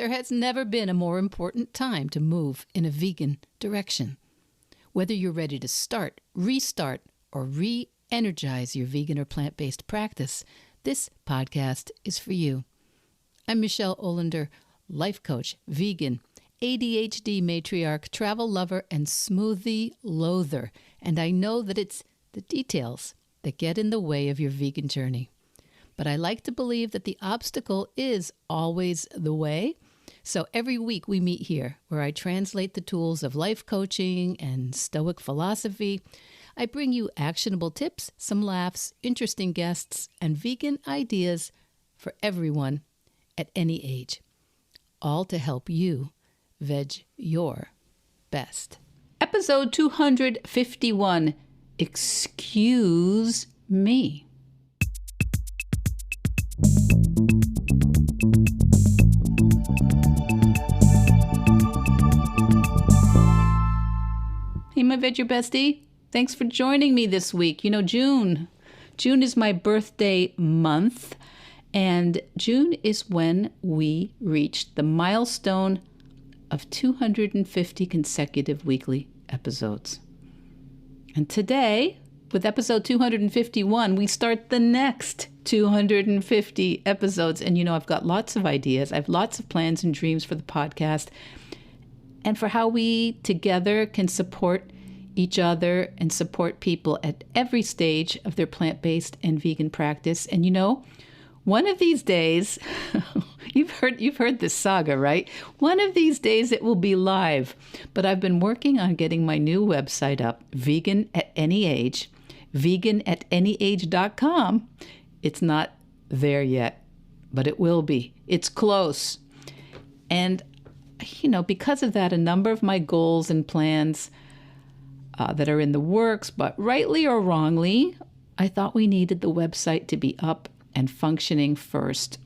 There has never been a more important time to move in a vegan direction. Whether you're ready to start, restart, or re-energize your vegan or plant-based practice, this podcast is for you. I'm Michelle Olander, life coach, vegan, ADHD matriarch, travel lover, and smoothie loather. And I know that it's the details that get in the way of your vegan journey. But I like to believe that the obstacle is always the way. So every week we meet here where I translate the tools of life coaching and Stoic philosophy. I bring you actionable tips, some laughs, interesting guests, and vegan ideas for everyone at any age. All to help you veg your best. Episode 251, Excuse Me. Hey, my veg your bestie. Thanks for joining me this week. You know, June is my birthday month, and June is when we reached the milestone of 250 consecutive weekly episodes. And today, with episode 251, we start the next 250 episodes. And you know, I've got lots of ideas. I have lots of plans and dreams for the podcast and for how we together can support each other and support people at every stage of their plant-based and vegan practice. And you know, one of these days, you've heard this saga, right? One of these days it will be live. But I've been working on getting my new website up, Vegan at Any Age, veganatanyage.com. It's not there yet, but it will be. It's close. And, you know, because of that, a number of my goals and plans that are in the works, but rightly or wrongly, I thought we needed the website to be up and functioning first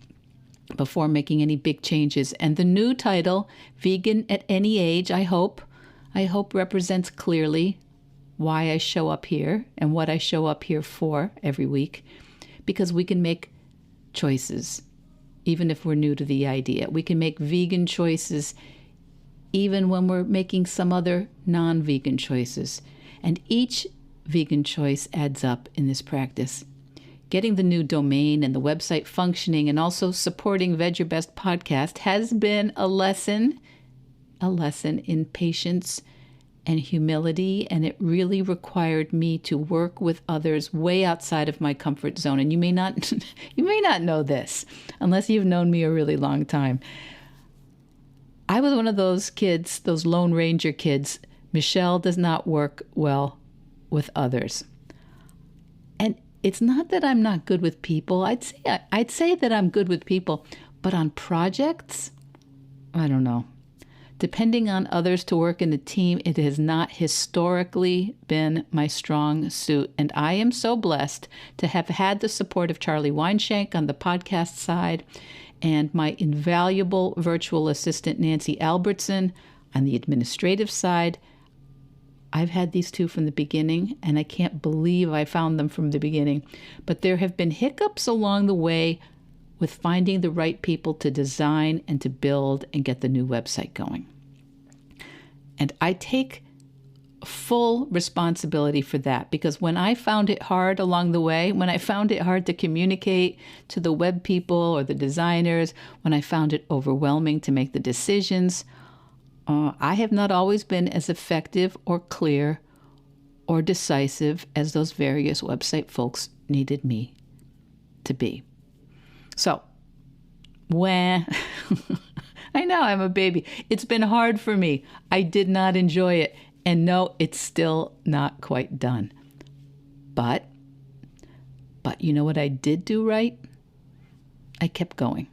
before making any big changes. And the new title, Vegan at Any Age, I hope represents clearly why I show up here and what I show up here for every week, because we can make choices even if we're new to the idea. We can make vegan choices even when we're making some other non-vegan choices. And each vegan choice adds up in this practice. Getting the new domain and the website functioning and also supporting Veg Your Best podcast has been a lesson in patience and humility, and it really required me to work with others way outside of my comfort zone. And you may not know this unless you've known me a really long time. I was one of those kids, those Lone Ranger kids. Michelle does not work well with others. And it's not that I'm not good with people. I'd say that I'm good with people, but on projects, I don't know. Depending on others to work in a team, it has not historically been my strong suit. And I am so blessed to have had the support of Charlie Weinshank on the podcast side and my invaluable virtual assistant, Nancy Albertson, on the administrative side. I've had these two from the beginning, and I can't believe I found them from the beginning. But there have been hiccups along the way with finding the right people to design and to build and get the new website going. And I take full responsibility for that, because when I found it hard along the way, when I found it hard to communicate to the web people or the designers, when I found it overwhelming to make the decisions, I have not always been as effective or clear or decisive as those various website folks needed me to be. So, I know I'm a baby. It's been hard for me. I did not enjoy it. And no, it's still not quite done. But you know what I did do right? I kept going.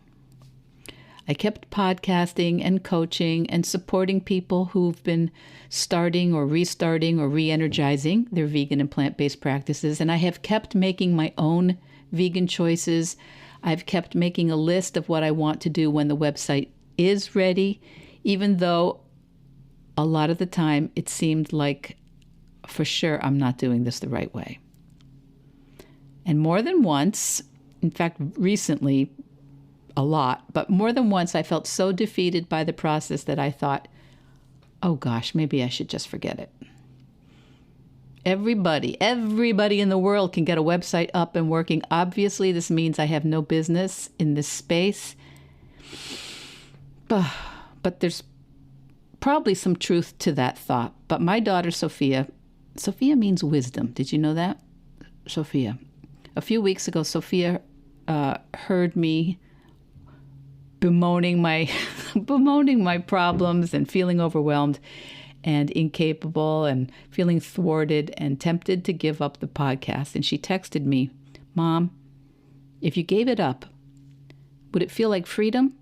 I kept podcasting and coaching and supporting people who've been starting or restarting or re-energizing their vegan and plant-based practices. And I have kept making my own vegan choices. I've kept making a list of what I want to do when the website is ready, even though a lot of the time it seemed like for sure I'm not doing this the right way. And more than once, in fact, recently, a lot, but more than once I felt so defeated by the process that I thought, oh gosh, maybe I should just forget it. Everybody in the world can get a website up and working. Obviously, this means I have no business in this space. But there's probably some truth to that thought. But my daughter, Sophia means wisdom. Did you know that? Sophia. A few weeks ago, Sophia heard me bemoaning my problems and feeling overwhelmed and incapable and feeling thwarted and tempted to give up the podcast. And she texted me, Mom, if you gave it up, would it feel like freedom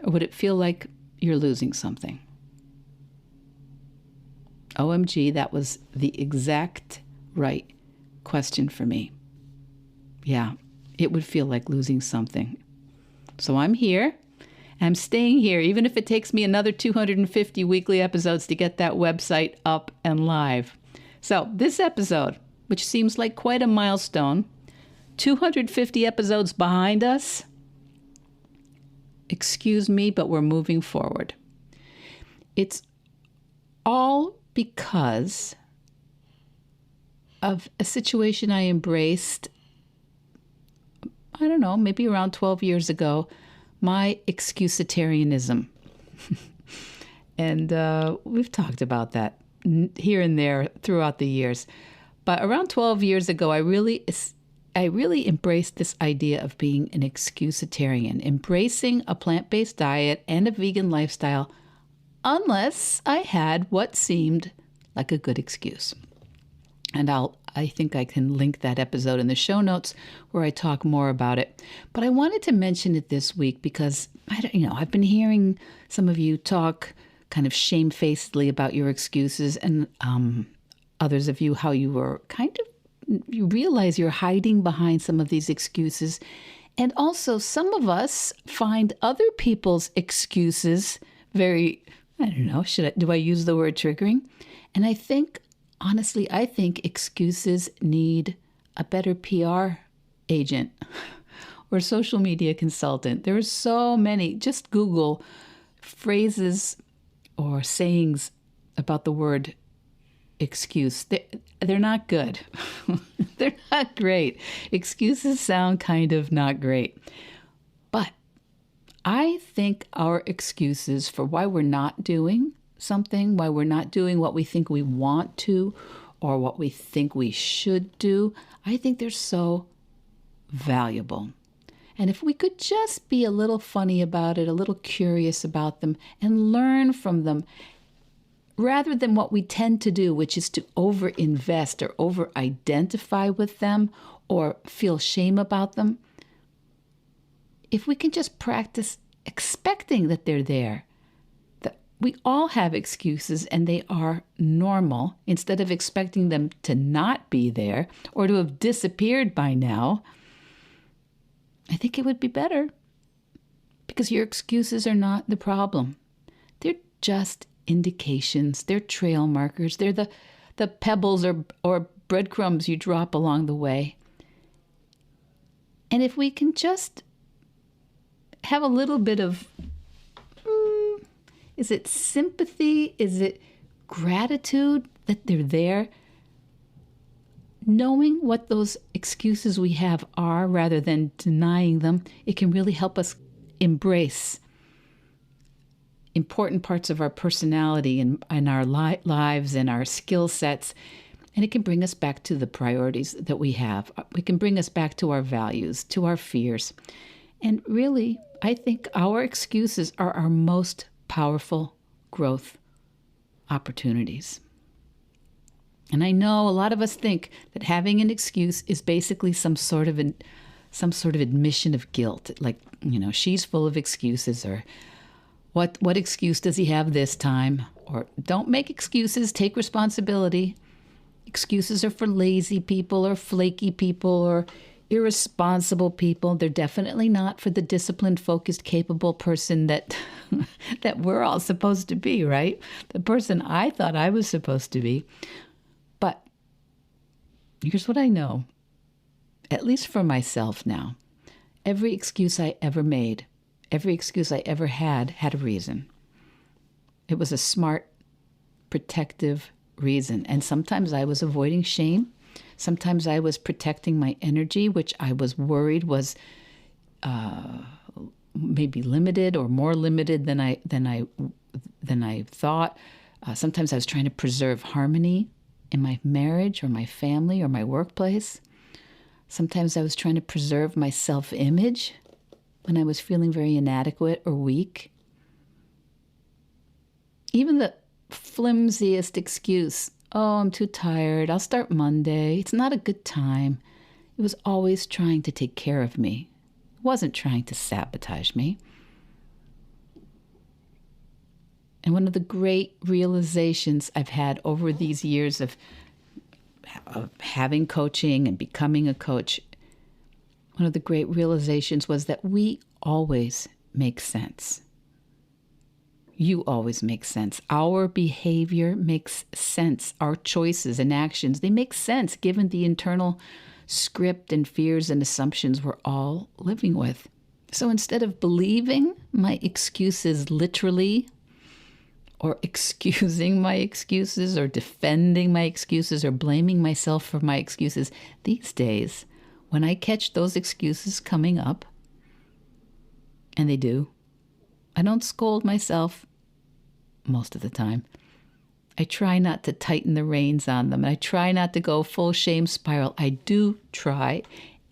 or would it feel like you're losing something? OMG, that was the exact right question for me. Yeah, it would feel like losing something. So I'm here. I'm staying here, even if it takes me another 250 weekly episodes to get that website up and live. So this episode, which seems like quite a milestone, 250 episodes behind us, excuse me, but we're moving forward. It's all because of a situation I embraced, I don't know, maybe around 12 years ago, my excuuuitarianism. And we've talked about that here and there throughout the years. But around 12 years ago, I really embraced this idea of being an excuuuitarian, embracing a plant-based diet and a vegan lifestyle, unless I had what seemed like a good excuse. And I think I can link that episode in the show notes where I talk more about it. But I wanted to mention it this week because I've been hearing some of you talk kind of shamefacedly about your excuses, and others of you how you were you realize you're hiding behind some of these excuses. And also some of us find other people's excuses very, do I use the word triggering? And honestly, I think excuses need a better PR agent or social media consultant. There are so many. Just Google phrases or sayings about the word excuse. They're not good. They're not great. Excuses sound kind of not great. But I think our excuses for why we're not doing something, why we're not doing what we think we want to or what we think we should do, I think they're so valuable. And if we could just be a little funny about it, a little curious about them, and learn from them, rather than what we tend to do, which is to over-invest or over-identify with them or feel shame about them, if we can just practice expecting that they're there, we all have excuses and they are normal, instead of expecting them to not be there or to have disappeared by now, I think it would be better, because your excuses are not the problem. They're just indications. They're trail markers. They're the pebbles or breadcrumbs you drop along the way. And if we can just have a little bit of is it sympathy? Is it gratitude that they're there? Knowing what those excuses we have are rather than denying them, it can really help us embrace important parts of our personality and our lives and our skill sets. And it can bring us back to the priorities that we have. It can bring us back to our values, to our fears. And really, I think our excuses are our most powerful growth opportunities. And I know a lot of us think that having an excuse is basically some sort of admission of guilt. Like, she's full of excuses, or what excuse does he have this time? Or don't make excuses, take responsibility. Excuses are for lazy people or flaky people or irresponsible people. They're definitely not for the disciplined, focused, capable person that we're all supposed to be, right? The person I thought I was supposed to be. But here's what I know, at least for myself now. Every excuse I ever made Every excuse I ever had a reason. It was a smart, protective reason. And sometimes I was avoiding shame. Sometimes I was protecting my energy, which I was worried was maybe limited or more limited than I thought. Sometimes I was trying to preserve harmony in my marriage or my family or my workplace. Sometimes I was trying to preserve my self-image when I was feeling very inadequate or weak. Even the flimsiest excuse, oh, I'm too tired, I'll start Monday, it's not a good time. It was always trying to take care of me. It wasn't trying to sabotage me. And one of the great realizations I've had over these years of having coaching and becoming a coach, one of the great realizations was that we always make sense. You always make sense. Our behavior makes sense. Our choices and actions, they make sense given the internal script and fears and assumptions we're all living with. So instead of believing my excuses literally, or excusing my excuses, or defending my excuses, or blaming myself for my excuses, these days, when I catch those excuses coming up, and they do, I don't scold myself most of the time. I try not to tighten the reins on them. I try not to go full shame spiral. I do try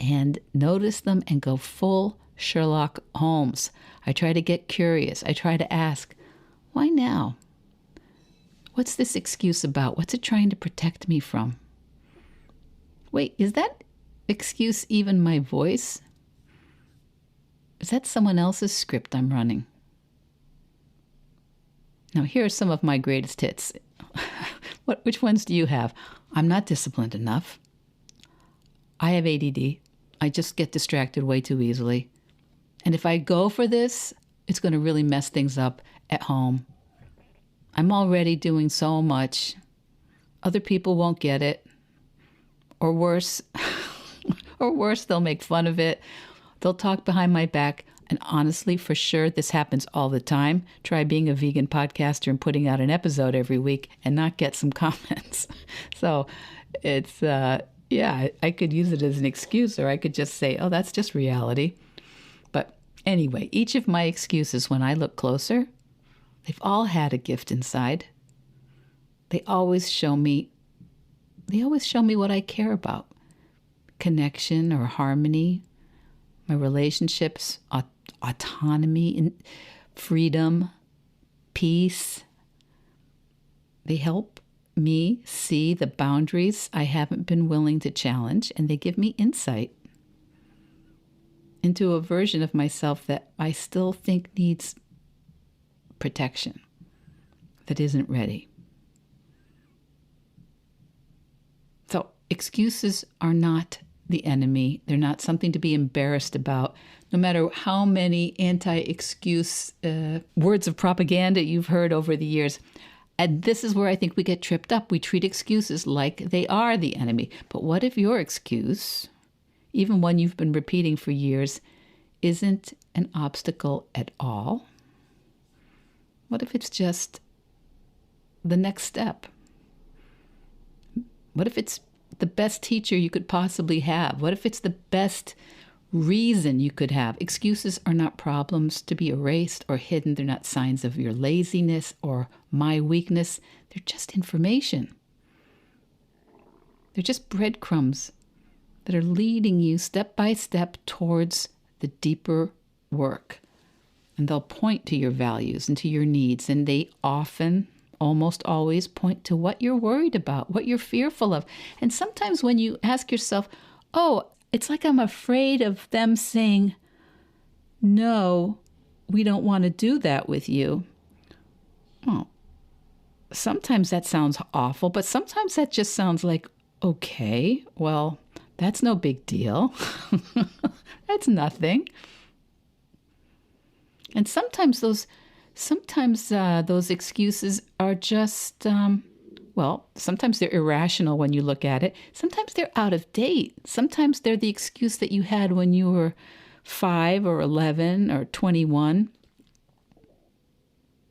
and notice them and go full Sherlock Holmes. I try to get curious. I try to ask, why now? What's this excuse about? What's it trying to protect me from? Wait, is that excuse even my voice? Is that someone else's script I'm running? Now, here are some of my greatest hits. Which ones do you have? I'm not disciplined enough. I have ADD. I just get distracted way too easily. And if I go for this, it's going to really mess things up at home. I'm already doing so much. Other people won't get it. Or worse, they'll make fun of it. They'll talk behind my back. And honestly, for sure, this happens all the time. Try being a vegan podcaster and putting out an episode every week and not get some comments. So it's, I could use it as an excuse, or I could just say, oh, that's just reality. But anyway, each of my excuses, when I look closer, they've all had a gift inside. They always show me what I care about. Connection or harmony, my relationships, autonomy, freedom, peace. They help me see the boundaries I haven't been willing to challenge, and they give me insight into a version of myself that I still think needs protection, that isn't ready. So excuses are not the enemy. They're not something to be embarrassed about. No matter how many anti-excuse words of propaganda you've heard over the years. And this is where I think we get tripped up. We treat excuses like they are the enemy. But what if your excuse, even one you've been repeating for years, isn't an obstacle at all? What if it's just the next step? What if it's the best teacher you could possibly have? What if it's the best reason you could have? Excuses are not problems to be erased or hidden. They're not signs of your laziness or my weakness. They're just information. They're just breadcrumbs that are leading you step by step towards the deeper work. And they'll point to your values and to your needs. And they often, almost always, point to what you're worried about, what you're fearful of. And sometimes when you ask yourself, oh, it's like I'm afraid of them saying, no, we don't want to do that with you. Well, sometimes that sounds awful, but sometimes that just sounds like, okay, well, that's no big deal. That's nothing. And sometimes those excuses are just, sometimes they're irrational when you look at it. Sometimes they're out of date. Sometimes they're the excuse that you had when you were 5 or 11 or 21.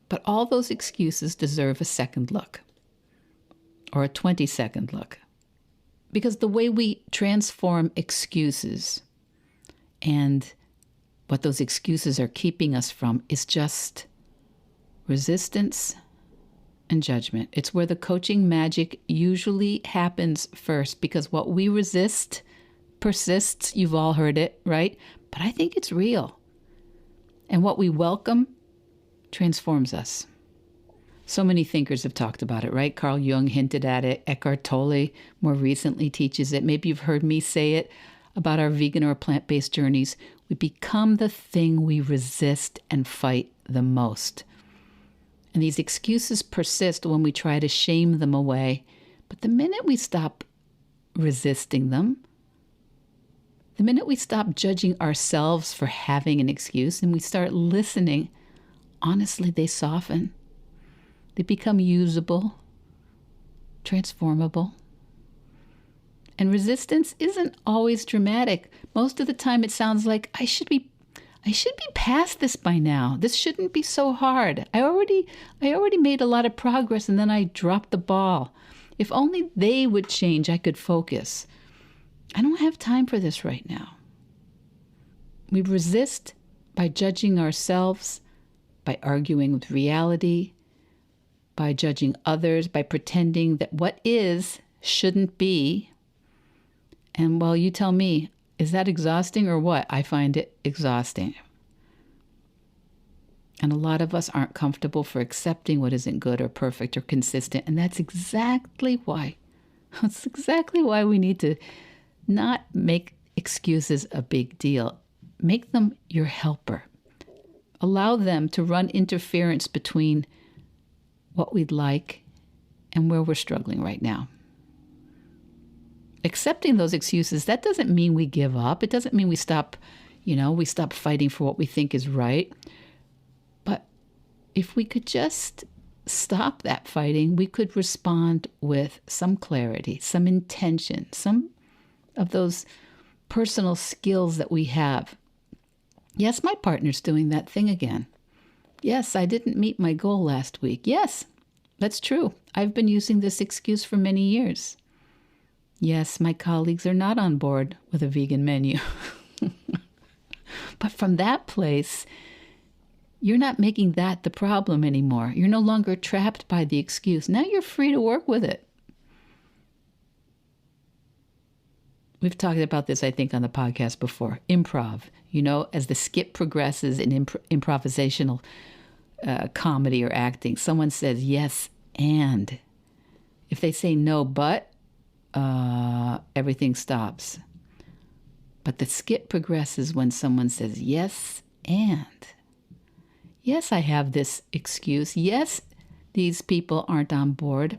But all those excuses deserve a second look or a 20-second look. Because the way we transform excuses and what those excuses are keeping us from is just resistance and judgment. It's where the coaching magic usually happens first, because what we resist persists. You've all heard it, right? But I think it's real. And what we welcome transforms us. So many thinkers have talked about it, right? Carl Jung hinted at it. Eckhart Tolle more recently teaches it. Maybe you've heard me say it about our vegan or plant-based journeys. We become the thing we resist and fight the most. And these excuses persist when we try to shame them away. But the minute we stop resisting them, the minute we stop judging ourselves for having an excuse and we start listening, honestly, they soften. They become usable, transformable. And resistance isn't always dramatic. Most of the time it sounds like, I should be past this by now. This shouldn't be so hard. I already made a lot of progress and then I dropped the ball. If only they would change, I could focus. I don't have time for this right now. We resist by judging ourselves, by arguing with reality, by judging others, by pretending that what is shouldn't be. And well, you tell me, is that exhausting or what? I find it exhausting. And a lot of us aren't comfortable for accepting what isn't good or perfect or consistent. And that's exactly why. That's exactly why we need to not make excuses a big deal. Make them your helper. Allow them to run interference between what we'd like and where we're struggling right now. Accepting those excuses, that doesn't mean we give up. It doesn't mean we stop fighting for what we think is right. But if we could just stop that fighting, we could respond with some clarity, some intention, some of those personal skills that we have. Yes, my partner's doing that thing again. Yes, I didn't meet my goal last week. Yes, that's true. I've been using this excuse for many years. Yes, my colleagues are not on board with a vegan menu. But from that place, you're not making that the problem anymore. You're no longer trapped by the excuse. Now you're free to work with it. We've talked about this, I think, on the podcast before. Improv, as the skit progresses in improvisational comedy or acting, someone says yes, and. If they say no, but, everything stops. But the skit progresses when someone says yes, and. Yes, I have this excuse. Yes, these people aren't on board.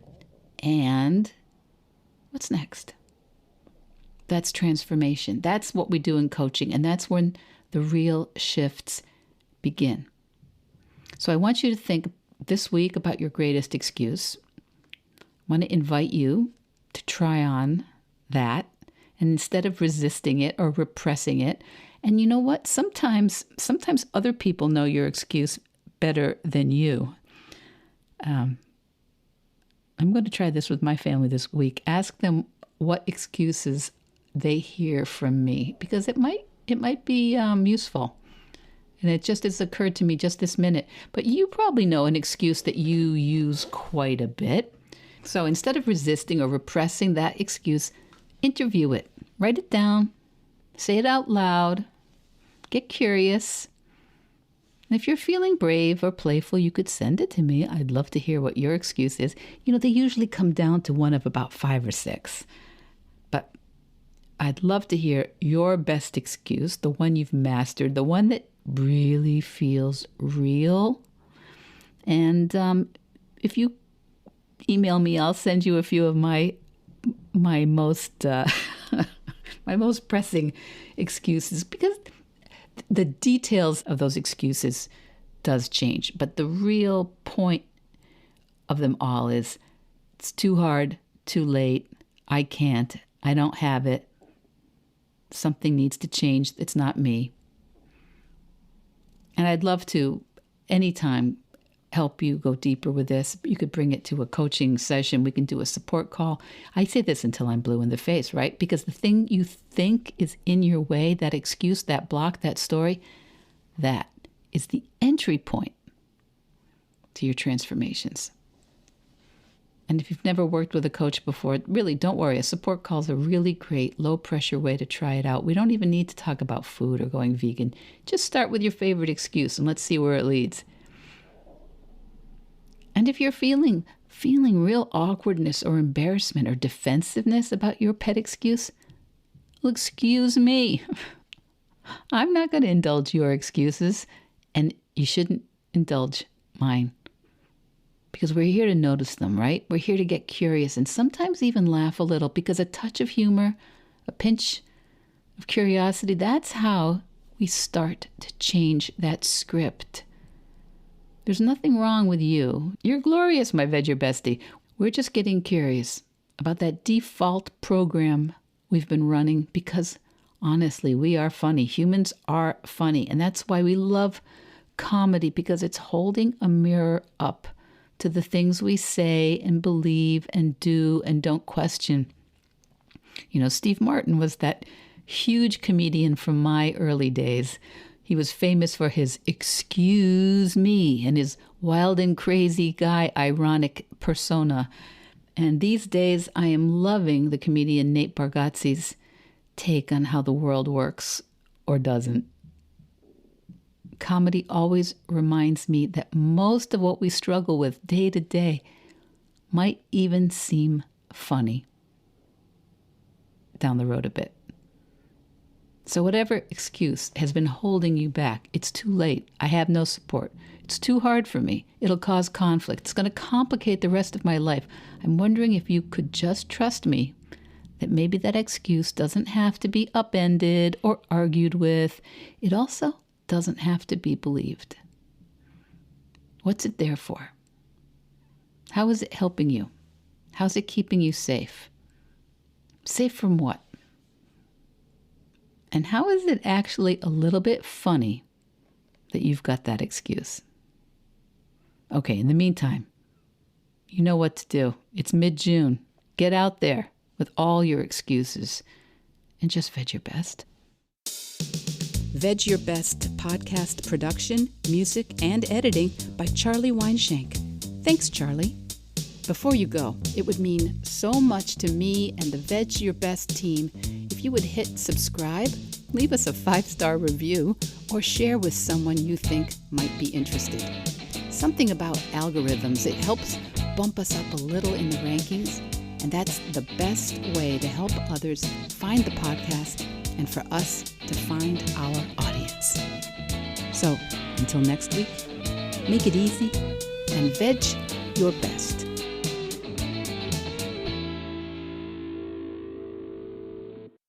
And what's next? That's transformation. That's what we do in coaching. And that's when the real shifts begin. So I want you to think this week about your greatest excuse. I want to invite you to try on that. And instead of resisting it or repressing it, and you know what? Sometimes other people know your excuse better than you. I'm going to try this with my family this week. Ask them what excuses they hear from me, because it might be useful. And it just has occurred to me just this minute. But you probably know an excuse that you use quite a bit. So instead of resisting or repressing that excuse, interview it. Write it down. Say it out loud. Get curious. And if you're feeling brave or playful, you could send it to me. I'd love to hear what your excuse is. They usually come down to one of about 5 or 6. But I'd love to hear your best excuse, the one you've mastered, the one that really feels real. And if you email me, I'll send you a few of my most my most pressing excuses, because the details of those excuses does change. But the real point of them all is it's too hard, too late, I can't, I don't have it, something needs to change, it's not me. And I'd love to, anytime, help you go deeper with this. You could bring it to a coaching session. We can do a support call. I say this until I'm blue in the face, right? Because the thing you think is in your way, that excuse, that block, that story, that is the entry point to your transformations. And if you've never worked with a coach before, really don't worry. A support call is a really great low-pressure way to try it out. We don't even need to talk about food or going vegan. Just start with your favorite excuse and let's see where it leads. And if you're feeling real awkwardness or embarrassment or defensiveness about your pet excuse, well, excuse me. I'm not going to indulge your excuses, and you shouldn't indulge mine. Because we're here to notice them, right? We're here to get curious and sometimes even laugh a little, because a touch of humor, a pinch of curiosity, that's how we start to change that script. There's nothing wrong with you. You're glorious, my Veg Your Bestie. We're just getting curious about that default program we've been running, because honestly, we are funny. Humans are funny. And that's why we love comedy, because it's holding a mirror up to the things we say and believe and do and don't question. You know, Steve Martin was that huge comedian from my early days. He was famous for his "Excuse Me" and his wild and crazy guy, ironic persona. And these days, I am loving the comedian Nate Bargatze's take on how the world works or doesn't. Comedy always reminds me that most of what we struggle with day to day might even seem funny down the road a bit. So whatever excuse has been holding you back, it's too late. I have no support. It's too hard for me. It'll cause conflict. It's going to complicate the rest of my life. I'm wondering if you could just trust me that maybe that excuse doesn't have to be upended or argued with. It also doesn't have to be believed. What's it there for? How is it helping you? How's it keeping you safe? Safe from what? And how is it actually a little bit funny that you've got that excuse? Okay, in the meantime, you know what to do. It's mid-June. Get out there with all your excuses and just veg your best. Veg Your Best podcast production, music, and editing by Charlie Weinshank. Thanks, Charlie. Before you go, it would mean so much to me and the Veg Your Best team if you would hit subscribe, leave us a 5-star review, or share with someone you think might be interested. Something about algorithms, it helps bump us up a little in the rankings, and that's the best way to help others find the podcast and for us to find our audience. So, until next week, make it easy and veg your best.